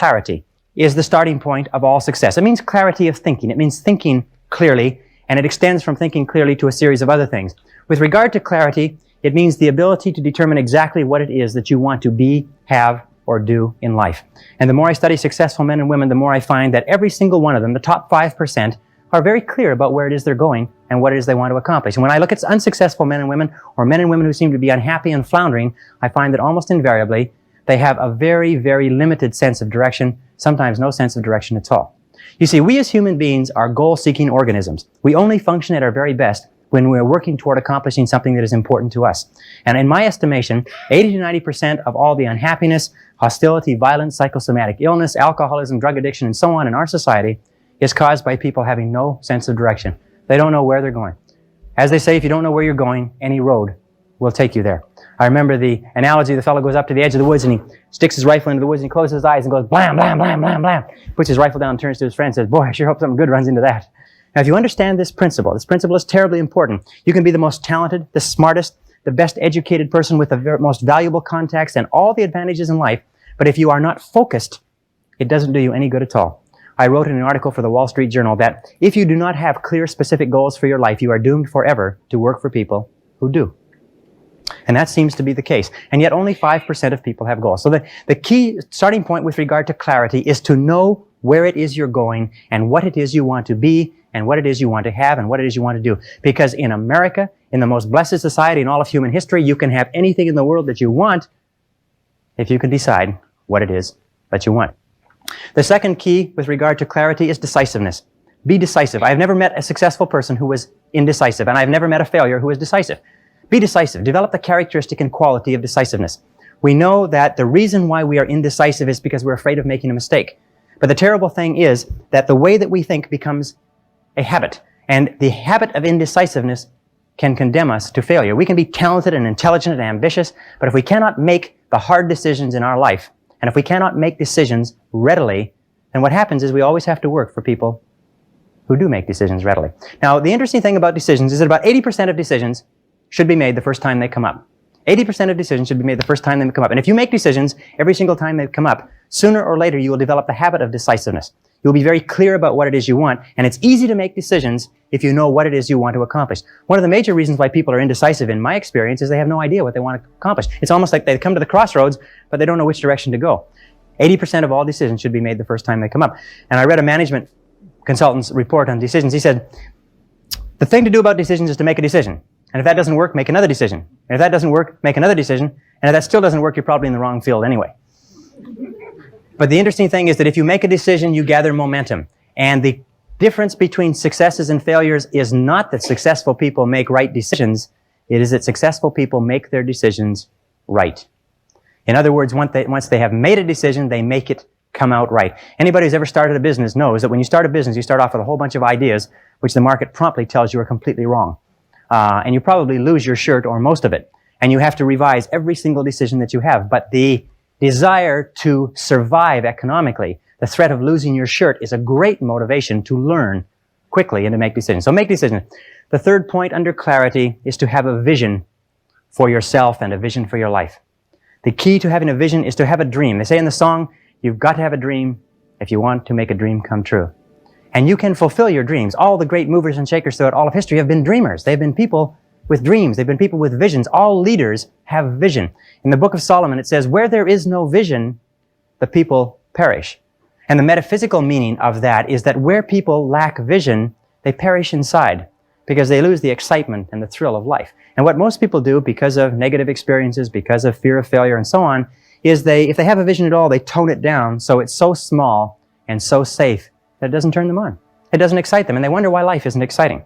clarity is the starting point of all success. It means clarity of thinking. It means thinking clearly, and it extends from thinking clearly to a series of other things. With regard to clarity, it means the ability to determine exactly what it is that you want to be, have, or do in life. And the more I study successful men and women, the more I find that every single one of them, the top 5%, are very clear about where it is they're going and what it is they want to accomplish. And when I look at unsuccessful men and women, or men and women who seem to be unhappy and floundering, I find that almost invariably they have a very, very limited sense of direction, sometimes no sense of direction at all. You see, we as human beings are goal-seeking organisms. We only function at our very best when we're working toward accomplishing something that is important to us. And in my estimation, 80 to 90% of all the unhappiness, hostility, violence, psychosomatic illness, alcoholism, drug addiction, and so on in our society is caused by people having no sense of direction. They don't know where they're going. As they say, if you don't know where you're going, any road will take you there. I remember the analogy, the fellow goes up to the edge of the woods and he sticks his rifle into the woods and he closes his eyes and goes blam, blam, blam, blam, blam. Puts his rifle down and turns to his friend and says, boy, I sure hope something good runs into that. Now, if you understand this principle is terribly important. You can be the most talented, the smartest, the best educated person with the most valuable contacts and all the advantages in life, but if you are not focused, it doesn't do you any good at all. I wrote in an article for the Wall Street Journal that if you do not have clear, specific goals for your life, you are doomed forever to work for people who do. And that seems to be the case. And yet only 5% of people have goals. So the key starting point with regard to clarity is to know where it is you're going and what it is you want to be and what it is you want to have and what it is you want to do. Because in America, in the most blessed society in all of human history, you can have anything in the world that you want if you can decide what it is that you want. The second key with regard to clarity is decisiveness. Be decisive. I've never met a successful person who was indecisive, and I've never met a failure who was decisive. Be decisive. Develop the characteristic and quality of decisiveness. We know that the reason why we are indecisive is because we're afraid of making a mistake. But the terrible thing is that the way that we think becomes a habit, and the habit of indecisiveness can condemn us to failure. We can be talented and intelligent and ambitious, but if we cannot make the hard decisions in our life, and if we cannot make decisions readily, then what happens is we always have to work for people who do make decisions readily. Now, the interesting thing about decisions is that about 80% of decisions should be made the first time they come up. 80% of decisions should be made the first time they come up. And if you make decisions every single time they come up, sooner or later you will develop the habit of decisiveness. You'll be very clear about what it is you want, and it's easy to make decisions if you know what it is you want to accomplish. One of the major reasons why people are indecisive, in my experience, is they have no idea what they want to accomplish. It's almost like they come to the crossroads, but they don't know which direction to go. 80% of all decisions should be made the first time they come up. And I read a management consultant's report on decisions. He said, the thing to do about decisions is to make a decision. And if that doesn't work, make another decision. And if that doesn't work, make another decision. And if that still doesn't work, you're probably in the wrong field anyway. But the interesting thing is that if you make a decision, you gather momentum. And the difference between successes and failures is not that successful people make right decisions. It is that successful people make their decisions right. In other words, once they have made a decision, they make it come out right. Anybody who's ever started a business knows that when you start a business, you start off with a whole bunch of ideas, which the market promptly tells you are completely wrong. And you probably lose your shirt or most of it. And you have to revise every single decision that you have. But the desire to survive economically, the threat of losing your shirt, is a great motivation to learn quickly and to make decisions. So make decisions. The third point under clarity is to have a vision for yourself and a vision for your life. The key to having a vision is to have a dream. They say in the song, you've got to have a dream if you want to make a dream come true. And you can fulfill your dreams. All the great movers and shakers throughout all of history have been dreamers. They've been people with dreams. They've been people with visions. All leaders have vision. In the Book of Solomon, it says, where there is no vision, the people perish. And the metaphysical meaning of that is that where people lack vision, they perish inside because they lose the excitement and the thrill of life. And what most people do because of negative experiences, because of fear of failure and so on, is if they have a vision at all, they tone it down so it's so small and so safe that it doesn't turn them on. It doesn't excite them, and they wonder why life isn't exciting.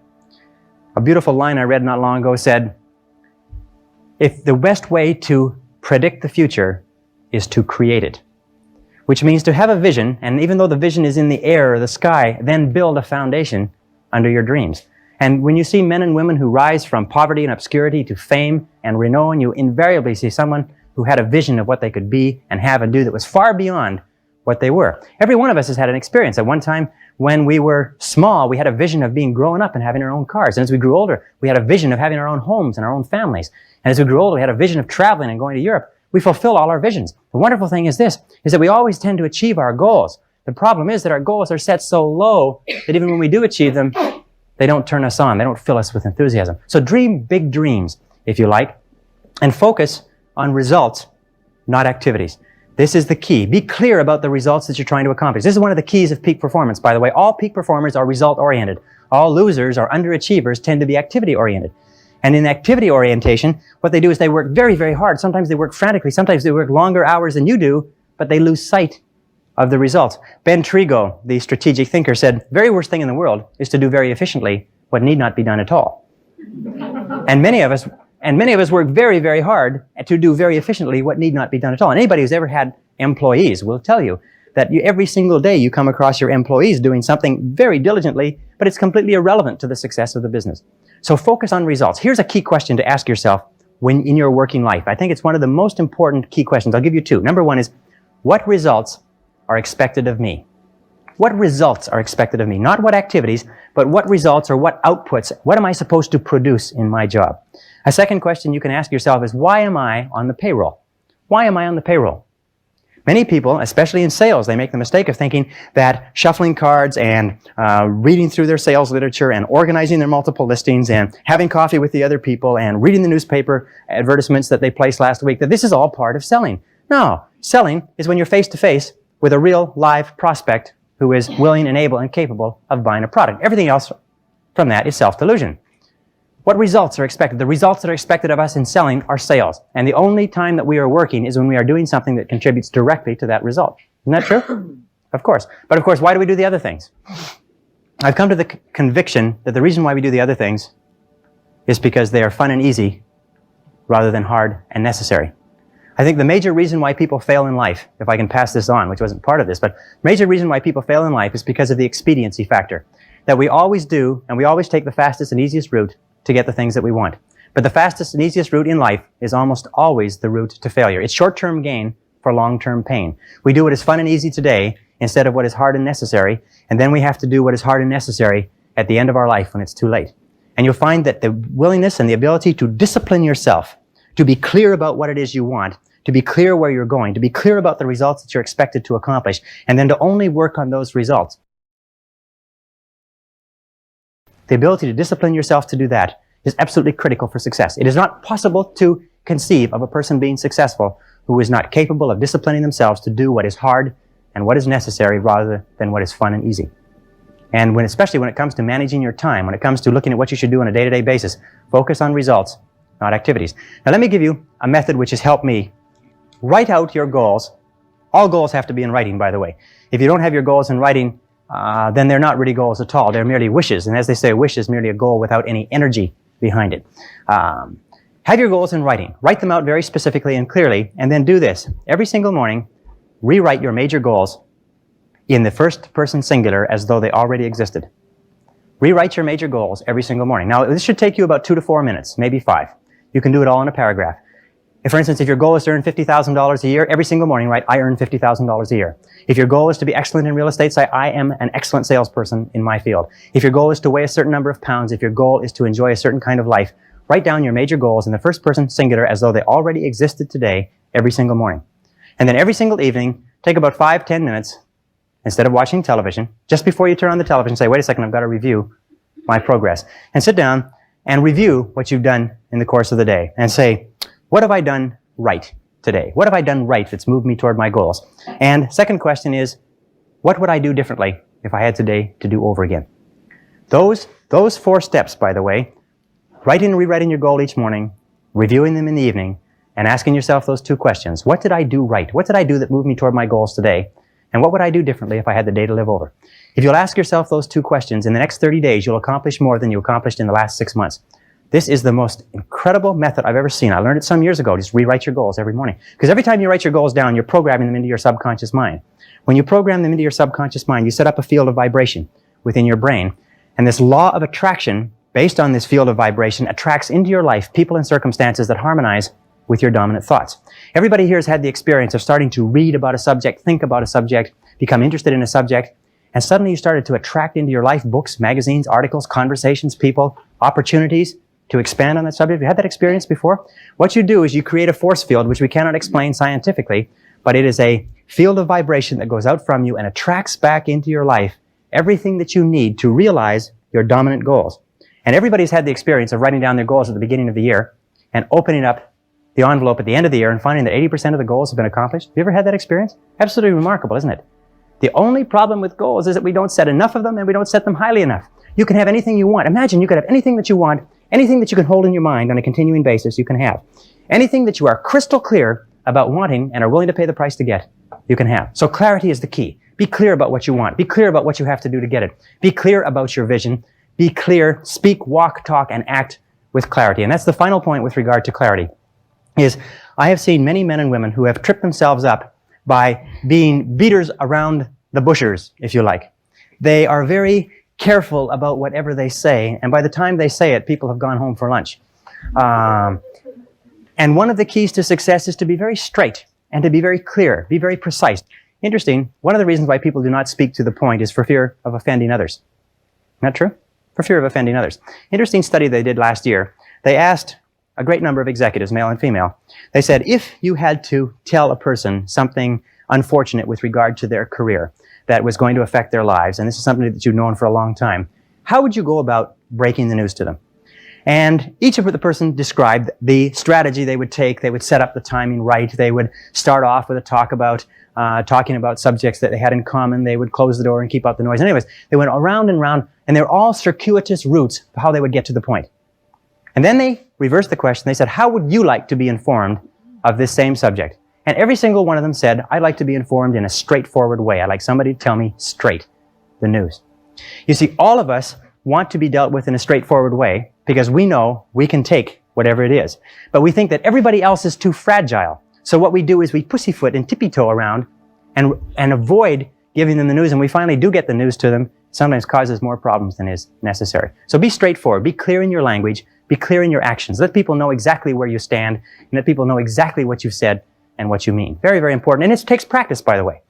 A beautiful line I read not long ago said, if the best way to predict the future is to create it, which means to have a vision, and even though the vision is in the air or the sky, then build a foundation under your dreams. And when you see men and women who rise from poverty and obscurity to fame and renown, you invariably see someone who had a vision of what they could be and have and do that was far beyond what they were. Every one of us has had an experience. At one time, when we were small, we had a vision of being grown up and having our own cars. And as we grew older, we had a vision of having our own homes and our own families. And as we grew older, we had a vision of traveling and going to Europe. we fulfill all our visions. The wonderful thing is this, is that we always tend to achieve our goals. The problem is that our goals are set so low that even when we do achieve them, they don't turn us on. They don't fill us with enthusiasm. So dream big dreams, if you like, and focus on results, not activities. This is the key. Be clear about the results that you're trying to accomplish. This is one of the keys of peak performance, by the way. All peak performers are result-oriented. All losers or underachievers tend to be activity-oriented. And in activity orientation, what they do is they work very, very hard. Sometimes they work frantically. Sometimes they work longer hours than you do, but they lose sight of the results. Ben Trigo, the strategic thinker, said, very worst thing in the world is to do very efficiently what need not be done at all. And many of us work very, very hard to do very efficiently what need not be done at all. And anybody who's ever had employees will tell you that every single day you come across your employees doing something very diligently, but it's completely irrelevant to the success of the business. So focus on results. Here's a key question to ask yourself when in your working life. I think it's one of the most important key questions. I'll give you two. Number one is, what results are expected of me? What results are expected of me? Not what activities, but what results or what outputs, what am I supposed to produce in my job? A second question you can ask yourself is, why am I on the payroll? Why am I on the payroll? Many people, especially in sales, they make the mistake of thinking that shuffling cards and reading through their sales literature and organizing their multiple listings and having coffee with the other people and reading the newspaper advertisements that they placed last week, that this is all part of selling. No, selling is when you're face-to-face with a real live prospect who is willing and able and capable of buying a product. Everything else from that is self-delusion. What results are expected? The results that are expected of us in selling are sales. And the only time that we are working is when we are doing something that contributes directly to that result. Isn't that true? Of course. But of course, why do we do the other things? I've come to the conviction that the reason why we do the other things is because they are fun and easy rather than hard and necessary. I think the major reason why people fail in life, if I can pass this on, which wasn't part of this, but major reason why people fail in life is because of the expediency factor. That we always do, and we always take the fastest and easiest route to get the things that we want. But the fastest and easiest route in life is almost always the route to failure. It's short-term gain for long-term pain. We do what is fun and easy today instead of what is hard and necessary, and then we have to do what is hard and necessary at the end of our life when it's too late. And you'll find that the willingness and the ability to discipline yourself, to be clear about what it is you want, to be clear where you're going, to be clear about the results that you're expected to accomplish, and then to only work on those results. The ability to discipline yourself to do that is absolutely critical for success. It is not possible to conceive of a person being successful who is not capable of disciplining themselves to do what is hard and what is necessary rather than what is fun and easy. And especially when it comes to managing your time, when it comes to looking at what you should do on a day-to-day basis, focus on results, not activities. Now let me give you a method which has helped me. Write out your goals. All goals have to be in writing, by the way. If you don't have your goals in writing, then they're not really goals at all. They're merely wishes. And as they say, a wish is merely a goal without any energy behind it. Have your goals in writing. Write them out very specifically and clearly, and then do this. Every single morning, rewrite your major goals in the first person singular as though they already existed. Rewrite your major goals every single morning. Now, this should take you about 2 to 4 minutes, maybe 5. You can do it all in a paragraph. If, for instance, if your goal is to earn $50,000 a year, every single morning write, I earn $50,000 a year. If your goal is to be excellent in real estate, say, I am an excellent salesperson in my field. If your goal is to weigh a certain number of pounds, if your goal is to enjoy a certain kind of life, write down your major goals in the first person singular as though they already existed today every single morning. And then every single evening, take about 5-10 minutes, instead of watching television, just before you turn on the television, say, wait a second, I've got to review my progress. And sit down and review what you've done in the course of the day. And say, what have I done right today? What have I done right that's moved me toward my goals? And second question is, what would I do differently if I had today to do over again? Those 4 steps, by the way, writing and rewriting your goal each morning, reviewing them in the evening, and asking yourself those 2 questions. What did I do right? What did I do that moved me toward my goals today? And what would I do differently if I had the day to live over? If you'll ask yourself those 2 questions, in the next 30 days, you'll accomplish more than you accomplished in the last 6 months. This is the most incredible method I've ever seen. I learned it some years ago. Just rewrite your goals every morning. Because every time you write your goals down, you're programming them into your subconscious mind. When you program them into your subconscious mind, you set up a field of vibration within your brain. And this law of attraction, based on this field of vibration, attracts into your life people and circumstances that harmonize with your dominant thoughts. Everybody here has had the experience of starting to read about a subject, think about a subject, become interested in a subject, and suddenly you started to attract into your life books, magazines, articles, conversations, people, opportunities to expand on that subject? Have you had that experience before? What you do is you create a force field, which we cannot explain scientifically, but it is a field of vibration that goes out from you and attracts back into your life everything that you need to realize your dominant goals. And everybody's had the experience of writing down their goals at the beginning of the year and opening up the envelope at the end of the year and finding that 80% of the goals have been accomplished. Have you ever had that experience? Absolutely remarkable, isn't it? The only problem with goals is that we don't set enough of them and we don't set them highly enough. You can have anything you want. Imagine you could have anything that you want, anything that you can hold in your mind on a continuing basis, you can have. Anything that you are crystal clear about wanting and are willing to pay the price to get, you can have. So clarity is the key. Be clear about what you want. Be clear about what you have to do to get it. Be clear about your vision. Be clear, speak, walk, talk, and act with clarity. And that's the final point with regard to clarity, is I have seen many men and women who have tripped themselves up by being beaters around the bushers, if you like. They are very careful about whatever they say, and by the time they say it, people have gone home for lunch. And one of the keys to success is to be very straight and to be very clear, be very precise. Interesting, one of the reasons why people do not speak to the point is for fear of offending others. Isn't that true? For fear of offending others. Interesting study they did last year. They asked a great number of executives, male and female. They said, if you had to tell a person something unfortunate with regard to their career that was going to affect their lives, and this is something that you've known for a long time, how would you go about breaking the news to them? And each of the person described the strategy they would take. They would set up the timing right. They would start off with a talk about talking about subjects that they had in common. They would close the door and keep out the noise. Anyways, they went around and around, and they're all circuitous routes of how they would get to the point. And then they reversed the question. They said, how would you like to be informed of this same subject? And every single one of them said, I'd like to be informed in a straightforward way. I'd like somebody to tell me straight the news. You see, all of us want to be dealt with in a straightforward way because we know we can take whatever it is. But we think that everybody else is too fragile. So what we do is we pussyfoot and tippy-toe around and avoid giving them the news. And we finally do get the news to them. Sometimes causes more problems than is necessary. So be straightforward. Be clear in your language. Be clear in your actions. Let people know exactly where you stand and let people know exactly what you've said and what you mean. Very, very important. And it takes practice, by the way.